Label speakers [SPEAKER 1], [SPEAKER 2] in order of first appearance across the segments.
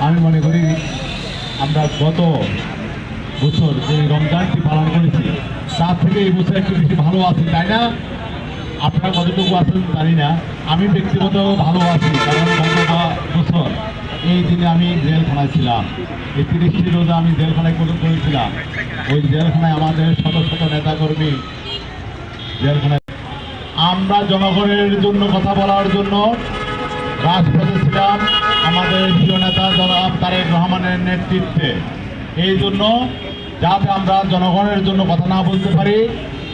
[SPEAKER 1] আমি মনে করি আমরা গত বছর যে রমজানটি পালন করেছি তার থেকে এই বছর একটু বেশি ভালো আছি, তাই না? আপনারা কতটুকু আছেন জানি না, আমি ব্যক্তিগত ভালো আছি। কারণ গত বছর এই দিনে আমি জেলখানায় ছিলাম, এই 30টি রোজা আমি জেলখানায় করেছিলাম। ওই জেলখানায় আমাদের শত শত নেতাকর্মী জেলখানায়। আমরা জনগণের জন্য কথা বলার জন্য রাজপথে ছিলাম আমাদের প্রিয় নেতা জনাব তারেক রহমানের নেতৃত্বে। এই জন্য যাতে আমরা জনগণের জন্য কথা না বলতে পারি,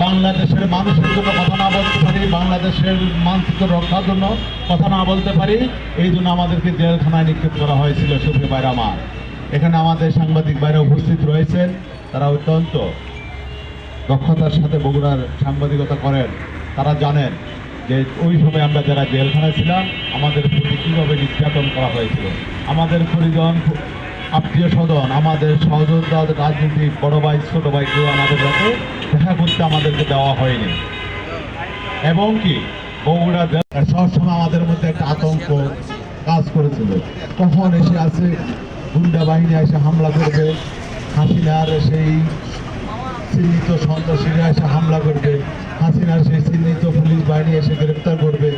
[SPEAKER 1] বাংলাদেশের মানুষের জন্য কথা না বলতে পারি, বাংলাদেশের মানচিত্র রক্ষার জন্য কথা না বলতে পারি, এই জন্য আমাদেরকে জেলখানায় নিক্ষেপ করা হয়েছিল। সুপ্রিয় ভাইরা আমার, এখানে আমাদের সাংবাদিক ভাইরা উপস্থিত রয়েছেন, তারা অত্যন্ত দক্ষতার সাথে বগুড়ার সাংবাদিকতা করেন। তারা জানেন যে ওই সময় আমরা যারা জেলখানায় ছিলাম আমাদের প্রতি কীভাবে নির্যাতন করা হয়েছিল। আমাদের পরিজন, আত্মীয় স্বজন, আমাদের সহযোদ্ধা, রাজনীতিক বড় ভাই ছোটো ভাই কেউ আমাদের সাথে দেখা করতে আমাদেরকে দেওয়া হয়নি। এবং কি বগুড়া সবসময় আমাদের মধ্যে একটা আতঙ্ক কাজ করেছিল, কখন এসে আছে গুন্ডা বাহিনী এসে হামলা করবে, হাসিনার সেই চিহ্নিত সন্ত্রাসীরা এসে হামলা করবে, হাসিনার সেই চিহ্নিত পুলিশ বাহিনী এসে গ্রেপ্তার করবে।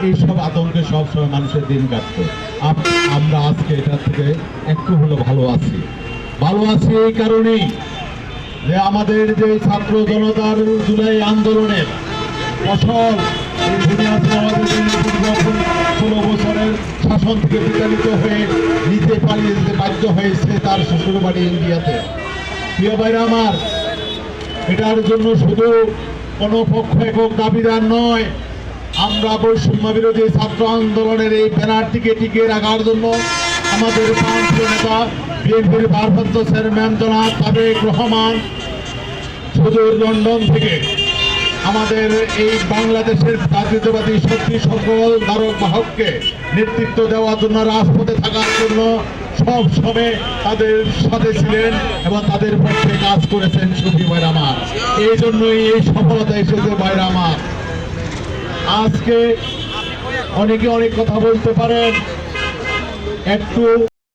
[SPEAKER 1] এইসব আতঙ্কে সবসময় মানুষের দিন কাটতো। আমরা আজকে এটা থেকে একটু হলো ভালো আছি। ভালো আছি এই কারণেই যে আমাদের যে ছাত্র জনতার জুলাই আন্দোলনের ফসল এই বুনিয়াদ আমাদের 16 বছরের শাসন থেকে বিতাড়িত হয়ে নিতে পালিয়ে যেতে বাধ্য হয়েছে তার শ্বশুর বাড়ি ইন্ডিয়াতে। প্রিয় ভাইরা আমার, এটার জন্য শুধু কোনো পক্ষ একক দাবিদার নয়, আমরা বৈষম্য বিরোধী ছাত্র আন্দোলনের এই ব্যানারটিকে টিকিয়ে রাখার জন্য আমাদের প্রান্তীয় নেতা বিএনপির ভারপ্রাপ্ত চেয়ারম্যান জনাব তারেক রহমান সুদূর লন্ডন থেকে আমাদের এই বাংলাদেশের জাতীয়তাবাদী শক্তি সকল ধারক বাহককে নেতৃত্ব দেওয়ার জন্য, রাজপথে থাকার জন্য সব সময় তাদের সাথে ছিলেন এবং তাদের পক্ষে কাজ করেছেন। সুপ্রিয় ভাইরা আমার, এই জন্যই এই সফলতা এসেছে ভাইরা আমার। আজকে অনেকে অনেক কথা বলতে পারেন, একটু